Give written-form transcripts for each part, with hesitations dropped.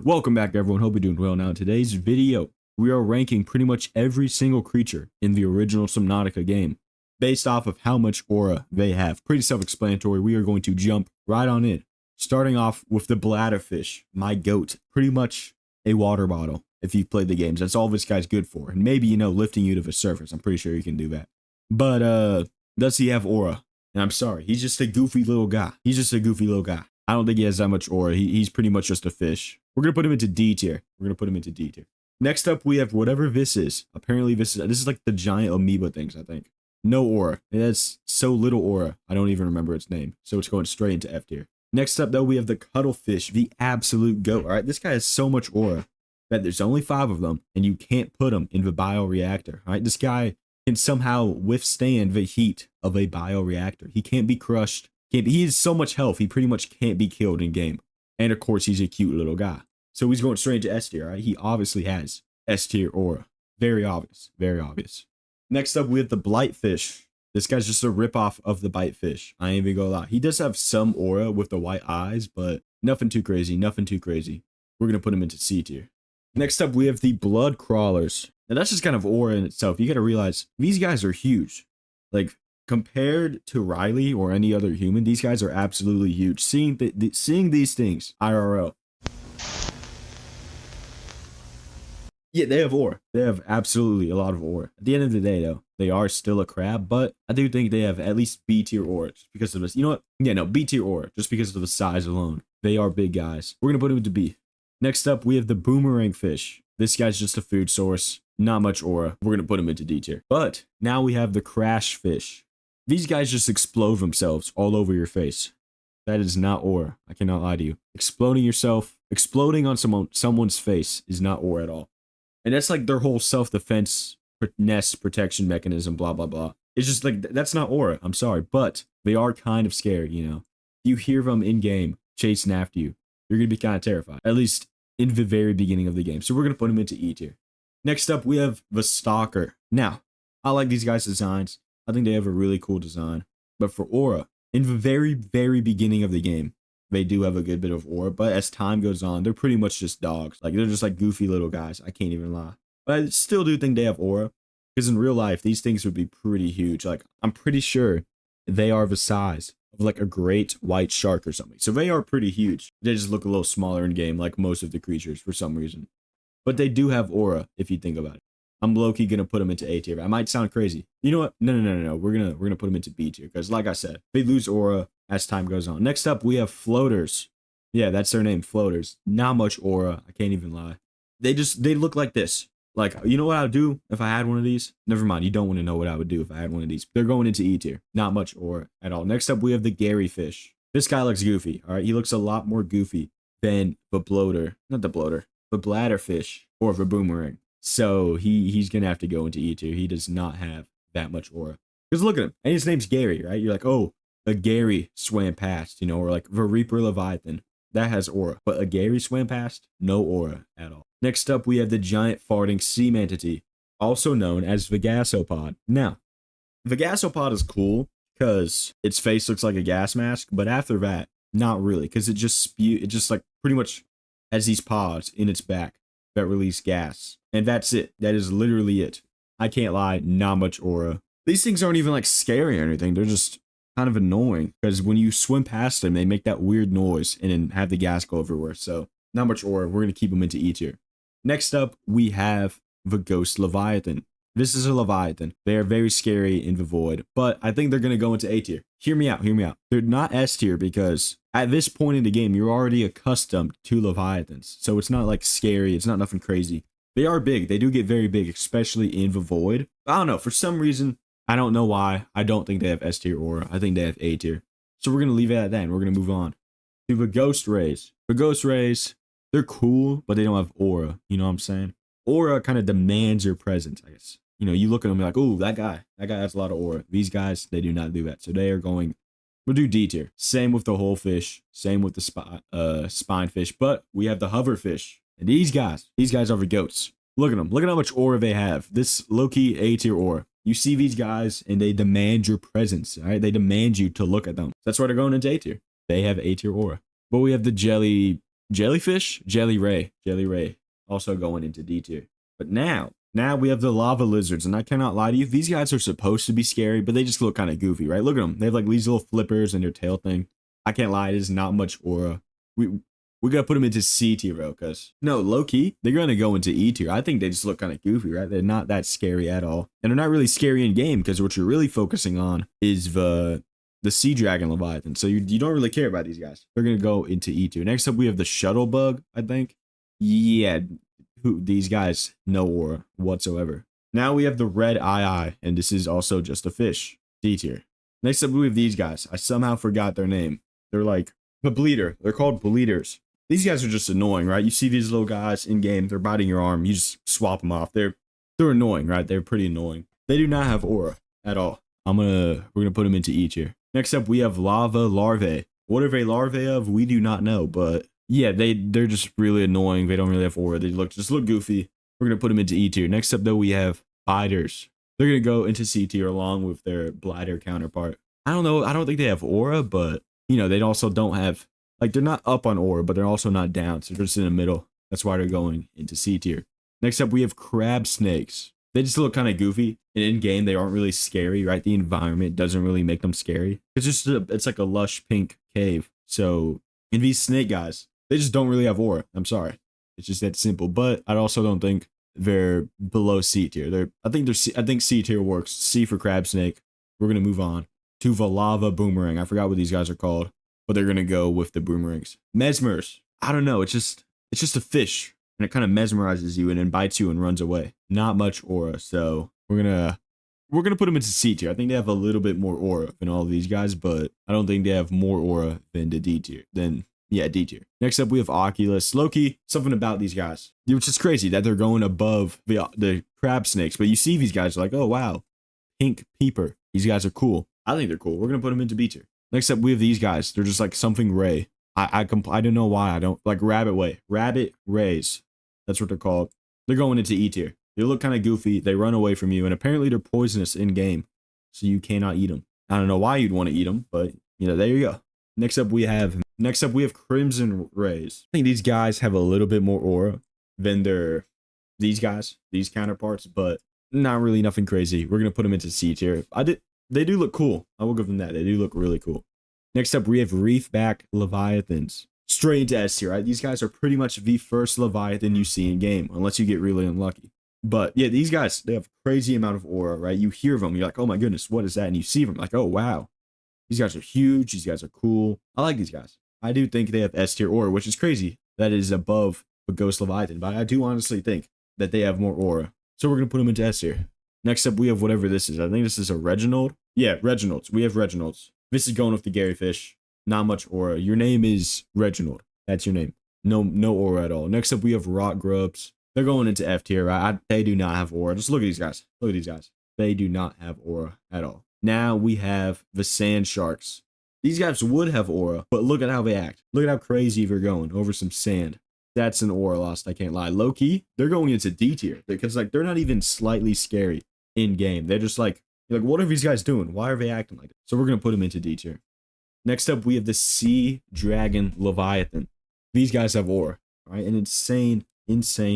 Welcome back, everyone. Hope you're doing well. Now, in today's video, we are ranking pretty much every single creature in the original Subnautica game based off of how much aura they have. Pretty self-explanatory. We are going to jump right on in, starting off with the bladderfish, my goat. Pretty much a water bottle if you've played the games. That's all this guy's good for. And maybe, lifting you to the surface. I'm pretty sure you can do that. But, does he have aura? And I'm sorry, he's just a goofy little guy. I don't think he has that much aura. He's pretty much just a fish. We're going to put him into D tier. Next up, we have whatever this is. Apparently, this is like the giant amoeba things, I think. No aura. It has so little aura. I don't even remember its name. So it's going straight into F tier. Next up, though, we have the cuttlefish, the absolute goat. All right, this guy has so much aura that there's only 5 of them, and you can't put them in the bioreactor. All right, this guy can somehow withstand the heat of a bioreactor. He can't be crushed. He has so much health, he pretty much can't be killed in game. And of course, he's a cute little guy. So he's going straight into S tier, right? He obviously has S tier aura. Very obvious. Next up, we have the blightfish. This guy's just a ripoff of the bitefish. I ain't even gonna lie. He does have some aura with the white eyes, but nothing too crazy. We're gonna put him into C tier. Next up, we have the blood crawlers. And that's just kind of aura in itself. You gotta realize, these guys are huge. Like, compared to Riley or any other human, these guys are absolutely huge. Seeing these things IRL. Yeah, they have aura. They have absolutely a lot of aura. At the end of the day, though, they are still a crab, but I do think they have at least B tier aura just because of this. You know what? Yeah, no, B tier aura just because of the size alone. They are big guys. We're gonna put them into B. Next up, we have the boomerang fish. This guy's just a food source. Not much aura. We're gonna put him into D tier. But now we have the crash fish. These guys just explode themselves all over your face. That is not aura. I cannot lie to you. Exploding on someone's face is not aura at all. And that's like their whole self-defense nest protection mechanism, blah, blah, blah. It's just like, that's not aura. I'm sorry. But they are kind of scary, You hear them in-game chasing after you. You're going to be kind of terrified. At least in the very beginning of the game. So we're going to put them into E tier. Next up, we have the stalker. Now, I like these guys' designs. I think they have a really cool design. But for aura, in the very, very beginning of the game, they do have a good bit of aura. But as time goes on, they're pretty much just dogs. Like, they're just like goofy little guys. I can't even lie. But I still do think they have aura. Because in real life, these things would be pretty huge. Like, I'm pretty sure they are the size of like a great white shark or something. So they are pretty huge. They just look a little smaller in game, like most of the creatures for some reason. But they do have aura, if you think about it. I'm low-key gonna put them into A tier. I might sound crazy. You know what? No. We're gonna put them into B tier because, like I said, they lose aura as time goes on. Next up, we have floaters. Yeah, that's their name, floaters. Not much aura. I can't even lie. They look like this. Like, you know what I would do if I had one of these? Never mind. You don't want to know what I would do if I had one of these. They're going into E tier. Not much aura at all. Next up, we have the Gary fish. This guy looks goofy. All right, he looks a lot more goofy than the bladderfish or the boomerang. So he's gonna have to go into E tier. He does not have that much aura. Because look at him, and his name's Gary, right? You're like, oh, a Gary swam past, or like the Reaper Leviathan. That has aura. But a Gary swam past, no aura at all. Next up, we have the giant farting sea manatee, also known as the gasopod. Now, the gasopod is cool because its face looks like a gas mask, but after that, not really, because it just like pretty much has these pods in its back that release gas. And that's it. That is literally it. I can't lie, not much aura. These things aren't even like scary or anything. They're just kind of annoying because when you swim past them, they make that weird noise and then have the gas go everywhere. So not much aura. We're going to keep them into E tier. Next up, we have the ghost Leviathan. This is a Leviathan. They are very scary in the void, but I think they're going to go into A tier. Hear me out. They're not S tier because at this point in the game, you're already accustomed to Leviathans. So it's not like scary. It's not nothing crazy. They are big. They do get very big, especially in the void. I don't know. For some reason, I don't know why. I don't think they have S tier aura. I think they have A tier. So we're going to leave it at that and we're going to move on to the ghost rays. The ghost rays, they're cool, but they don't have aura. You know what I'm saying? Aura kind of demands your presence, I guess. You look at them and you're like, ooh, that guy has a lot of aura. These guys, they do not do that. So they are going, we'll do D tier. Same with the whole fish. Same with the spine fish. But we have the hover fish. And these guys are the goats. Look at them. Look at how much aura they have. This low-key A tier aura. You see these guys and they demand your presence. All right. They demand you to look at them. That's why they're going into A tier. They have A tier aura. But we have the jelly Jellyfish, Jelly Ray, also going into D tier. But now we have the lava lizards, and I cannot lie to you, these guys are supposed to be scary, but they just look kind of goofy, right? Look at them. They have like these little flippers in their tail thing. I can't lie, it is not much aura. We gotta put them into C tier, bro, because no, low key, they're gonna go into E tier. I think they just look kind of goofy, right? They're not that scary at all, and they're not really scary in game because what you're really focusing on is the sea dragon Leviathan. So you don't really care about these guys. They're gonna go into E tier. Next up, we have the shuttle bug. I think, yeah, these guys no aura whatsoever. Now we have the red eye, and this is also just a fish. D tier. Next up, we have these guys. I somehow forgot their name. They're like the bleeder. They're called bleeders. These guys are just annoying, right? You see these little guys in game, they're biting your arm, you just swap them off. They're annoying, right? They're pretty annoying. They do not have aura at all. We're gonna put them into E tier. Next up, we have lava larvae. What are they larvae of? We do not know, but yeah, they're just really annoying. They don't really have aura. They just look goofy. We're gonna put them into E tier. Next up, though, we have spiders. They're gonna go into C tier along with their bladder counterpart. I don't know. I don't think they have aura, but you know, they also don't have, like, they're not up on aura, but they're also not down. So they're just in the middle. That's why they're going into C tier. Next up, we have crab snakes. They just look kind of goofy. And in game, they aren't really scary, right? The environment doesn't really make them scary. It's like a lush pink cave. So in these snake guys, they just don't really have aura. I'm sorry. It's just that simple. But I also don't think they're below C tier. I think C tier works. C for crab snake. We're gonna move on to the lava boomerang. I forgot what these guys are called, but they're gonna go with the boomerangs. Mesmers. I don't know. It's just a fish, and it kind of mesmerizes you and then bites you and runs away. Not much aura, so we're gonna put them into C tier. I think they have a little bit more aura than all of these guys, but I don't think they have more aura than the D tier. D tier. Next up, we have Oculus. Loki, something about these guys, which is crazy that they're going above the crab snakes. But you see these guys like, oh wow, pink peeper. These guys are cool. I think they're cool. We're gonna put them into B tier. Next up, we have these guys. They're just like something ray. I don't know why I don't like rabbit rays. That's what they're called. They're going into E tier. They look kind of goofy. They run away from you, and apparently they're poisonous in game, so you cannot eat them. I don't know why you'd want to eat them, but you know, there you go. Next up we have Crimson Rays. I think these guys have a little bit more aura than these counterparts, but not really nothing crazy. We're gonna put them into C tier. They do look cool. I will give them that. They do look really cool. Next up, we have Reefback Leviathans. Straight into S tier, right? These guys are pretty much the first Leviathan you see in game, unless you get really unlucky. But yeah, these guys, they have crazy amount of aura, right? You hear them, you're like, oh my goodness, what is that? And you see them, like, oh wow, these guys are huge. These guys are cool. I like these guys. I do think they have S tier aura, which is crazy. That is above the Ghost Leviathan, but I do honestly think that they have more aura. So we're gonna put them into S tier. Next up, we have whatever this is. I think this is a Reginald. Yeah, Reginald's. We have Reginald's. This is going with the Gary Fish. Not much aura. Your name is Reginald. That's your name. No aura at all. Next up, we have Rock Grubs. They're going into F tier, right? They do not have aura. Just look at these guys. Look at these guys. They do not have aura at all. Now we have the Sand Sharks. These guys would have aura, but look at how they act. Look at how crazy they're going over some sand. That's an aura lost, I can't lie. Low key, they're going into D tier because like they're not even slightly scary in game. They're just like, you're like, what are these guys doing? Why are they acting like this? So we're gonna put them into D tier. Next up, we have the Sea Dragon Leviathan. These guys have aura, right? An insane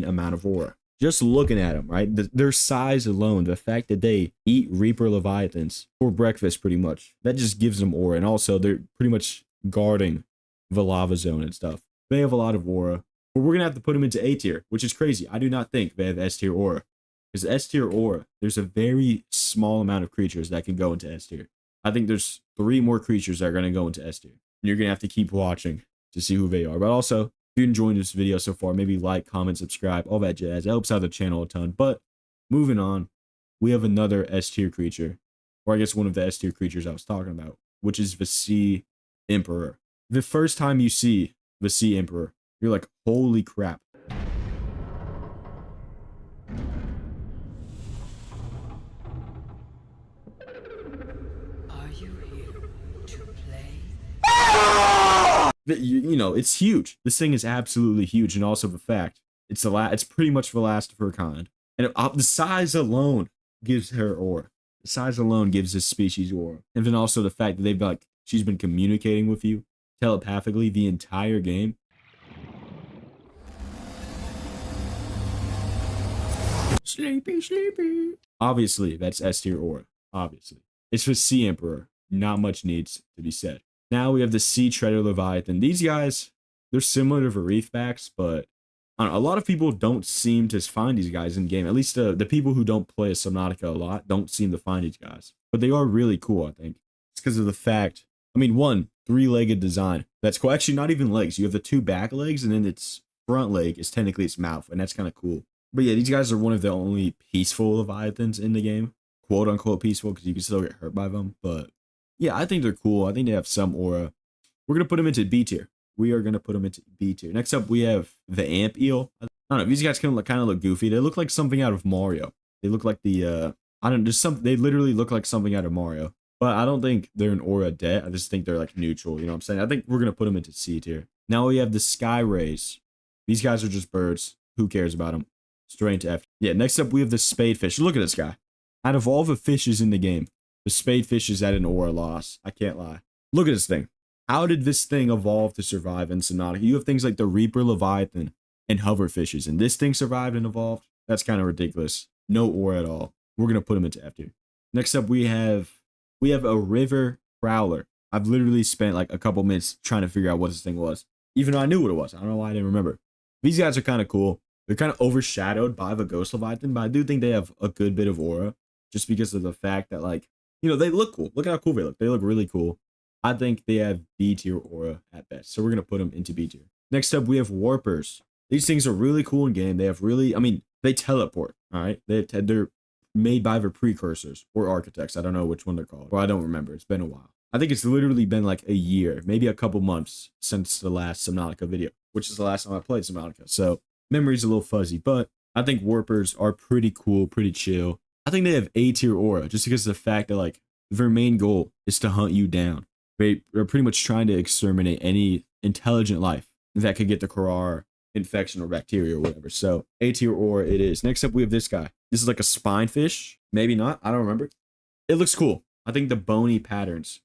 amount of aura. Just looking at them, right? Their size alone, the fact that they eat Reaper Leviathans for breakfast pretty much, that just gives them aura. And also, they're pretty much guarding the lava zone and stuff. They have a lot of aura. But we're going to have to put them into A tier, which is crazy. I do not think they have S tier aura. Because S tier aura, there's a very small amount of creatures that can go into S tier. I think there's 3 more creatures that are going to go into S tier. And you're going to have to keep watching to see who they are. But also, if you enjoyed this video so far, maybe like, comment, subscribe, all that jazz. It helps out the channel a ton. But moving on, we have another S tier creature. Or I guess one of the S tier creatures I was talking about, which is the Sea Emperor. The first time you see the Sea Emperor, you're like, holy crap. Are you here to play? You know, it's huge. This thing is absolutely huge, and also the fact it's pretty much the last of her kind, and the size alone gives her aura. The size alone gives this species aura, and then also the fact that she's been communicating with you telepathically the entire game. Sleepy, sleepy. Obviously, that's S tier aura. Obviously. It's for Sea Emperor. Not much needs to be said. Now we have the Sea Treader Leviathan. These guys, they're similar to Reefbacks, but I don't know, a lot of people don't seem to find these guys in game. At least the people who don't play Subnautica a lot don't seem to find these guys. But they are really cool, I think. It's because of the fact, I mean, one, three-legged design. That's cool. Actually, not even legs. You have the two back legs, and then its front leg is technically its mouth, and that's kind of cool. But yeah, these guys are one of the only peaceful Leviathans in the game. Quote unquote peaceful, because you can still get hurt by them. But yeah, I think they're cool. I think they have some aura. We're going to put them into B tier. We are going to put them into B tier. Next up, we have the Amp Eel. I don't know. These guys kind of look goofy. They look like something out of Mario. They look like the, they literally look like something out of Mario. But I don't think they're an aura debt. I just think they're like neutral. You know what I'm saying? I think we're going to put them into C tier. Now we have the Sky Rays. These guys are just birds. Who cares about them? Straight into F. Yeah, next up we have the Spadefish. Look at this guy. Out of all the fishes in the game, the Spadefish is at an aura loss. I can't lie. Look at this thing. How did this thing evolve to survive in Subnautica? You have things like the Reaper Leviathan and hoverfishes, and this thing survived and evolved? That's kind of ridiculous. No aura at all. We're going to put him into F tier. Next up we have a River Prowler. I've literally spent like a couple minutes trying to figure out what this thing was. Even though I knew what it was. I don't know why I didn't remember. These guys are kind of cool. They're kind of overshadowed by the Ghost Leviathan, but I do think they have a good bit of aura just because of the fact that, like, you know, they look cool. Look at how cool they look. They look really cool. I think they have B tier aura at best. So we're going to put them into B tier. Next up, we have Warpers. These things are really cool in game. They have really, I mean, they teleport, all right? They're made by their precursors or architects. I don't know which one they're called. Well, I don't remember. It's been a while. I think it's literally been like a year, maybe a couple months since the last Subnautica video, which is the last time I played Subnautica. So memory's a little fuzzy, but I think Warpers are pretty cool, pretty chill. I think they have A tier aura just because of the fact that, like, their main goal is to hunt you down. They're pretty much trying to exterminate any intelligent life that could get the Karar infection or bacteria or whatever. So A tier aura it is. Next up, we have this guy. This is like a spinefish. Maybe not. I don't remember. It looks cool. I think the bony patterns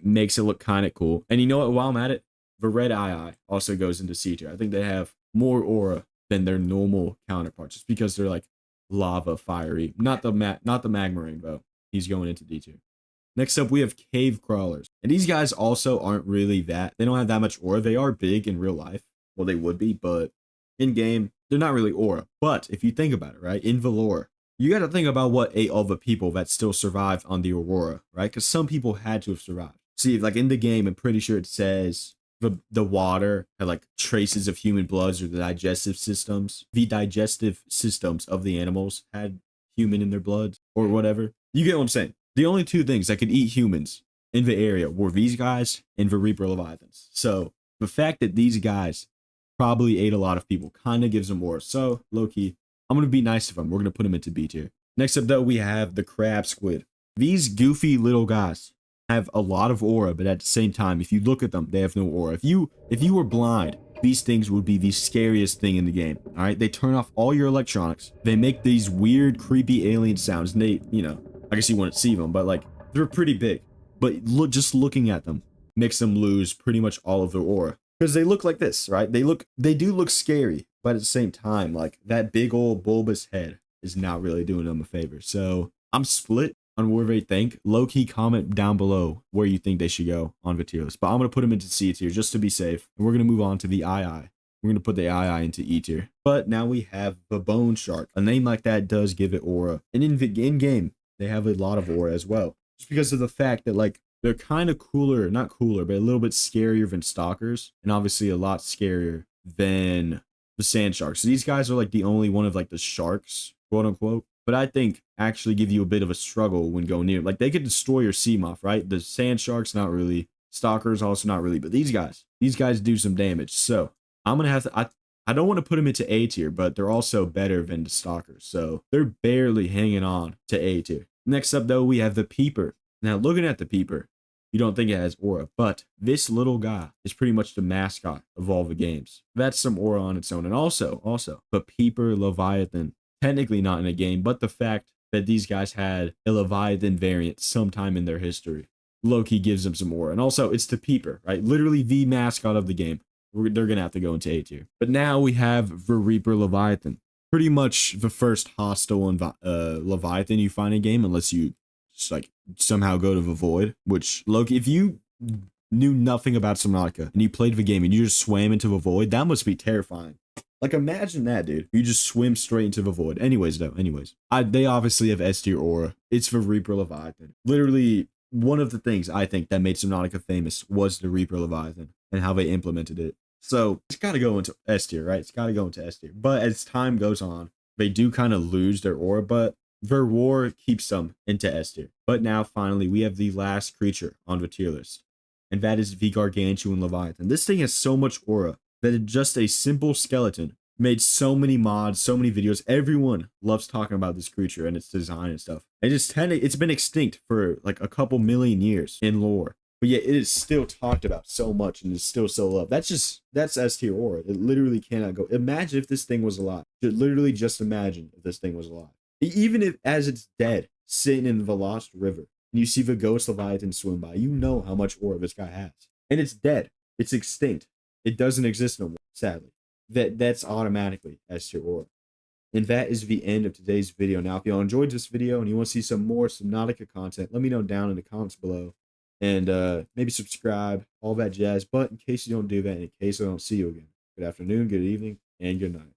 makes it look kind of cool. And you know what? While I'm at it, the red eye also goes into C tier. I think they have more aura than their normal counterparts, just because they're like lava, fiery. Not the magma rainbow. He's going into D tier. Next up, we have cave crawlers, and these guys also aren't really that. They don't have that much aura. They are big in real life. Well, they would be, but in game, they're not really aura. But if you think about it, right, in the lore, you got to think about what ate all the people that still survived on the Aurora, right? Because some people had to have survived. See, like in the game, I'm pretty sure it says the water had like traces of human bloods, or the digestive systems of the animals had human in their blood or whatever. You get what I'm saying? The only two things that could eat humans in the area were these guys and the Reaper Leviathans. So the fact that these guys probably ate a lot of people kind of gives them more. So low key, I'm going to be nice to them. We're going to put them into B tier. Next up, though, we have the crab squid. These goofy little guys have a lot of aura, but at the same time, if you look at them, they have no aura. If you were blind, these things would be the scariest thing in the game. All right, they turn off all your electronics. They make these weird, creepy alien sounds. And they, you know, I guess you wouldn't see them, but like they're pretty big. But just looking at them makes them lose pretty much all of their aura, because they look like this, right? They do look scary, but at the same time, like that big old bulbous head is not really doing them a favor. So I'm split on where they think. Low key, comment down below where you think they should go on the tier list. But I'm gonna put them into C tier just to be safe. And we're gonna move on to the II. We're gonna put the II into E tier. But now we have the bone shark. A name like that does give it aura, and in game they have a lot of aura as well, just because of the fact that like they're kind of cooler, not cooler, but a little bit scarier than stalkers, and obviously a lot scarier than the sand sharks. So these guys are like the only one of like the sharks, quote unquote, but I think actually give you a bit of a struggle when going near. Like they could destroy your sea moth, right? The sand sharks, not really. Stalkers, also not really. But these guys do some damage. So I'm gonna have to. I don't want to put them into A tier, but they're also better than the stalkers. So they're barely hanging on to A tier. Next up, though, we have the peeper. Now, looking at the peeper, you don't think it has aura, but this little guy is pretty much the mascot of all the games. That's some aura on its own. And also, the Peeper Leviathan, technically not in a game, but the fact that these guys had a Leviathan variant sometime in their history, low-key gives them some aura. And also, it's the Peeper, right? Literally the mascot of the game. They're going to have to go into A tier. But now we have the Reaper Leviathan. pretty much the first hostile Leviathan you find in game, unless you just like somehow go to the void. Which, Loki, if you knew nothing about Subnautica and you played the game and you just swam into the void, that must be terrifying. Like, imagine that, dude. You just swim straight into the void. Anyways, they obviously have S tier aura. It's the Reaper Leviathan. Literally, one of the things I think that made Subnautica famous was the Reaper Leviathan and how they implemented it. So it's got to go into S tier, right? It's got to go into S tier. But as time goes on, they do kind of lose their aura, but their war keeps them into S tier. But now, finally, we have the last creature on the tier list, and that is the Gargantuan Leviathan. This thing has so much aura that it's just a simple skeleton made so many mods, so many videos. Everyone loves talking about this creature and its design and stuff. It's been extinct for like a couple million years in lore, but yet it is still talked about so much and is still so loved. That's S tier aura. It literally cannot go. Imagine if this thing was alive. Literally just imagine if this thing was alive. Even if as it's dead, sitting in the lost river, and you see the ghost Leviathan swim by, you know how much aura this guy has. And it's dead. It's extinct. It doesn't exist no more, sadly. That's automatically S tier aura. And that is the end of today's video. Now, if y'all enjoyed this video and you want to see some more Subnautica content, let me know down in the comments below. And maybe subscribe, all that jazz. But in case you don't do that, in case I don't see you again, good afternoon, good evening, and good night.